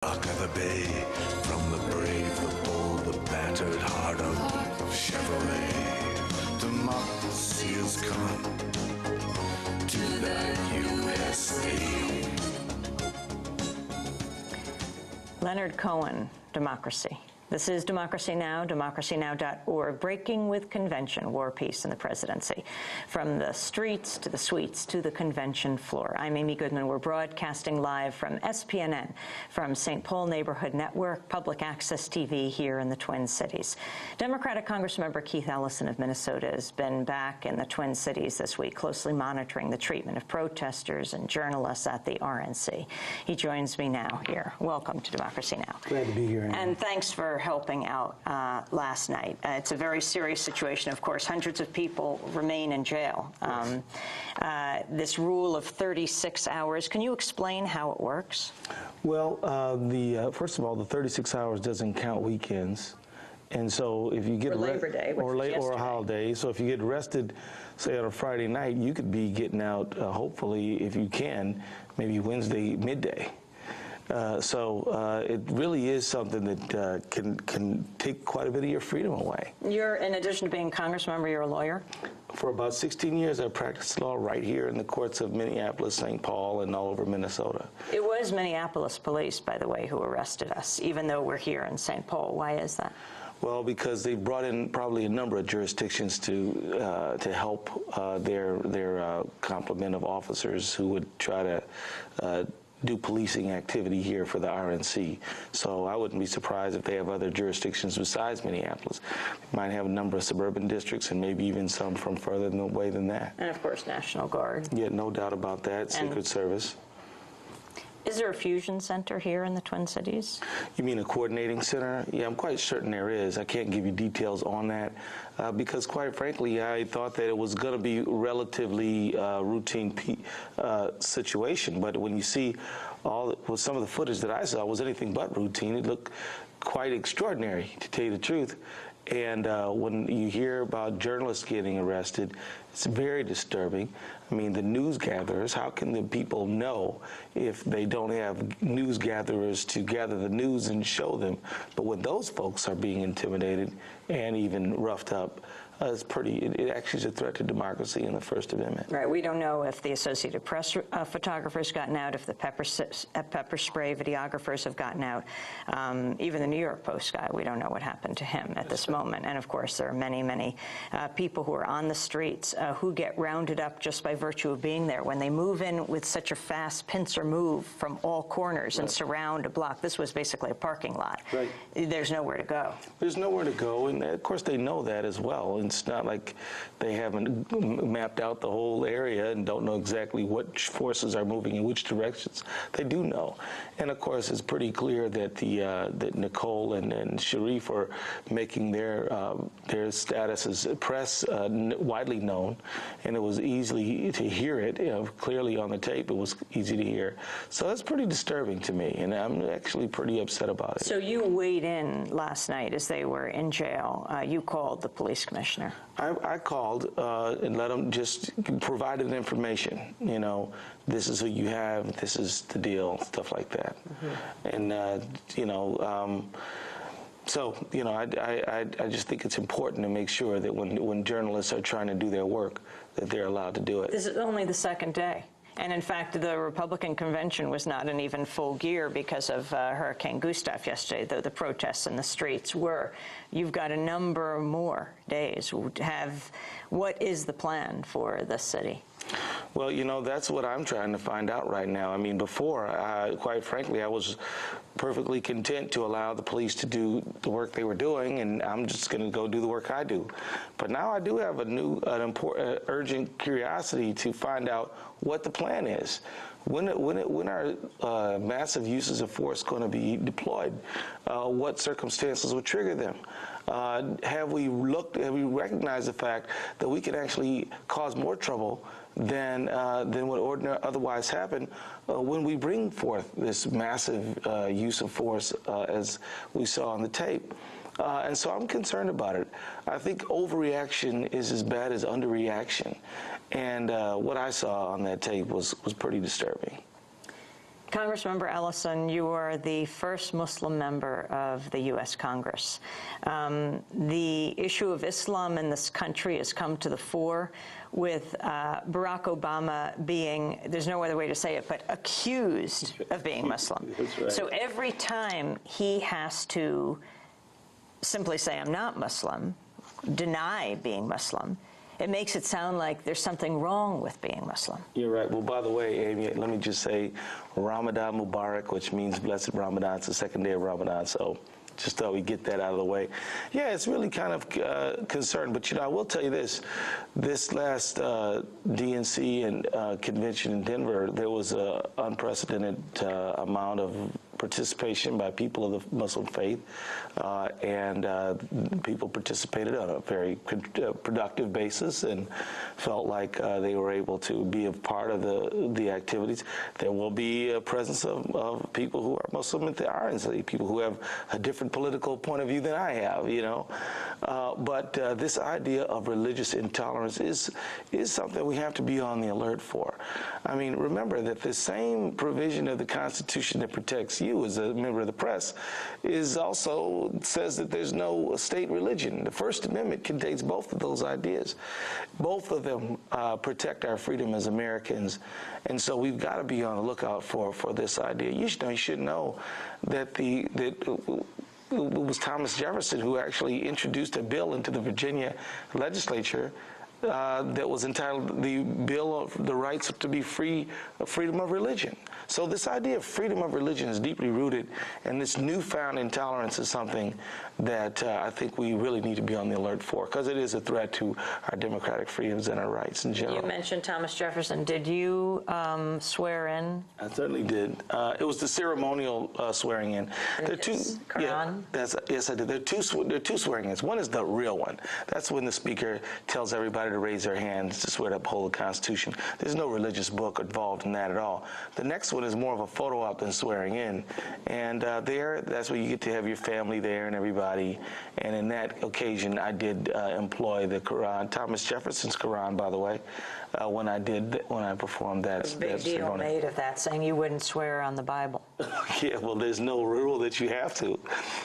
Rock of the bay, from the brave, the bold, the battered heart of Chevrolet. Democracy is coming to the USA. Leonard Cohen, Democracy. This is Democracy Now!, democracynow.org, breaking with convention, war, peace, and the presidency. From the streets to the suites to the convention floor. I'm Amy Goodman. We're broadcasting live from SPNN, from St. Paul Neighborhood Network, public access TV here in the Twin Cities. Democratic Congressmember Keith Ellison of Minnesota has been back in the Twin Cities this week, closely monitoring the treatment of protesters and journalists at the RNC. He joins me now here. Welcome to Democracy Now! Glad to be here, Amy. And thanks for helping out last night. It's a very serious situation, of course. Hundreds of people remain in jail. This rule of 36 hours, can you explain how it works? Well, first of all, the 36 hours doesn't count weekends. And so if you get Labor Day, which was or a holiday, so if you get arrested, say on a Friday night, you could be getting out, hopefully, if you can, maybe Wednesday midday. It really is something that can take quite a bit of your freedom away. You're, in addition to being a Congressmember, you're a lawyer? For about 16 years, I practiced law right here in the courts of Minneapolis, St. Paul, and all over Minnesota. It was Minneapolis police, by the way, who arrested us, even though we're here in St. Paul. Why is that? Well, because they brought in probably a number of jurisdictions to help their complement of officers who would try to do policing activity here for the RNC. So I wouldn't be surprised if they have other jurisdictions besides Minneapolis. They might have a number of suburban districts and maybe even some from further away than that. And of course, National Guard. Yeah, no doubt about that. Secret Service. Is there a fusion center here in the Twin Cities? You mean a coordinating center? Yeah, I'm quite certain there is. I can't give you details on that because, quite frankly, I thought that it was going to be relatively routine situation. But when you see some of the footage that I saw was anything but routine. It looked quite extraordinary, to tell you the truth. And when you hear about journalists getting arrested, it's very disturbing. I mean, the news gatherers, how can the people know if they don't have news gatherers to gather the news and show them? But when those folks are being intimidated and even roughed up, it actually is a threat to democracy and the First Amendment. Right. We don't know if the Associated Press photographers gotten out, if the pepper spray videographers have gotten out. Even the New York Post guy, we don't know what happened to him at this moment. And of course, there are many, many people who are on the streets who get rounded up just by virtue of being there. When they move in with such a fast pincer move from all corners and surround a block, this was basically a parking lot. Right. There's nowhere to go. There's nowhere to go, and of course they know that as well. And it's not like they haven't mapped out the whole area and don't know exactly which forces are moving in which directions. They do know. And of course, it's pretty clear that that Nicole and Sharif are making their status as press widely known, and it was easy to hear it. Clearly on the tape, it was easy to hear. So that's pretty disturbing to me, and I'm actually pretty upset about it. So you weighed in last night as they were in jail. You called the police commissioner. I called and let them just provided information. This is who you have, this is the deal, stuff like that. And I just think it's important to make sure that when journalists are trying to do their work, that they're allowed to do it. This is only the second day. And in fact, the Republican convention was not in even full gear because of Hurricane Gustav yesterday, though the protests in the streets were. You've got a number more days. What is the plan for the city? Well, that's what I'm trying to find out right now. I mean, before, quite frankly, I was perfectly content to allow the police to do the work they were doing, and I'm just going to go do the work I do. But now I do have an important, urgent curiosity to find out what the plan is. When are massive uses of force going to be deployed? What circumstances will trigger them? Have we recognized the fact that we can actually cause more trouble than what ordinarily otherwise happen when we bring forth this massive use of force as we saw on the tape? And so I'm concerned about it. I think overreaction is as bad as underreaction. And what I saw on that tape was pretty disturbing. Congressmember Ellison, you are the first Muslim member of the U.S. Congress. The issue of Islam in this country has come to the fore with Barack Obama being, there's no other way to say it, but accused of being Muslim. That's right. So every time he has to simply say, I'm not Muslim, deny being Muslim, it makes it sound like there's something wrong with being Muslim. You're right. Well, by the way, Amy, let me just say Ramadan Mubarak, which means blessed Ramadan. It's the second day of Ramadan, so just thought we'd get that out of the way. Yeah, it's really kind of concerned, but, I will tell you this. This last DNC and convention in Denver, there was an unprecedented amount of participation by people of the Muslim faith, and people participated on a very productive basis and felt like they were able to be a part of the activities. There will be a presence of people who are Muslim at the RNC, people who have a different political point of view than I have, but this idea of religious intolerance is something we have to be on the alert for. I mean, remember that the same provision of the Constitution that protects you as a member of the press is also says that there's no state religion. The First Amendment contains both of those ideas. Both of them protect our freedom as Americans, and so we've got to be on the lookout for this idea. You should know that it was Thomas Jefferson who actually introduced a bill into the Virginia legislature that was entitled the Bill of the Rights to be Free, Freedom of Religion. So this idea of freedom of religion is deeply rooted, and this newfound intolerance is something that I think we really need to be on the alert for, because it is a threat to our democratic freedoms and our rights in general. You mentioned Thomas Jefferson. Did you swear in? I certainly did. It was the ceremonial swearing in. There are two. Quran? Yeah, yes, I did. There are two swearing-ins. One is the real one. That's when the speaker tells everybody to raise their hands to swear to uphold the Constitution. There's no religious book involved in that at all. The next one is more of a photo op than swearing in, and that's where you get to have your family there and everybody. And in that occasion, I did employ the Quran, Thomas Jefferson's Quran, by the way, when I performed that. There's a big deal made of that, saying you wouldn't swear on the Bible. Yeah, well, there's no rule that you have to.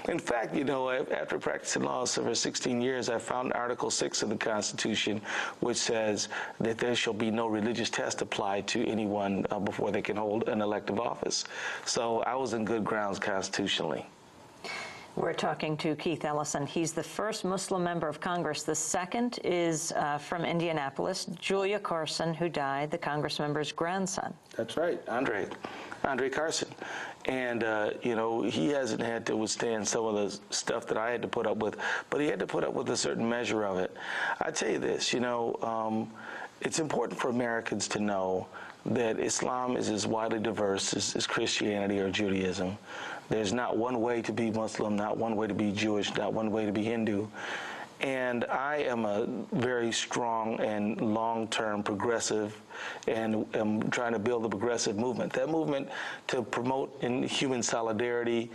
In fact, after practicing law for 16 years, I found Article 6 of the Constitution, which says that there shall be no religious test applied to anyone before they can hold an elective office. So I was in good grounds constitutionally. We're talking to Keith Ellison. He's the first Muslim member of Congress. The second is from Indianapolis, Julia Carson, who died, the Congress member's grandson. That's right, Andre Carson. And, he hasn't had to withstand some of the stuff that I had to put up with, but he had to put up with a certain measure of it. I tell you this, it's important for Americans to know that Islam is as widely diverse as Christianity or Judaism. There's not one way to be Muslim, not one way to be Jewish, not one way to be Hindu. And I am a very strong and long-term progressive, and am trying to build a progressive movement. That movement to promote in human solidarity,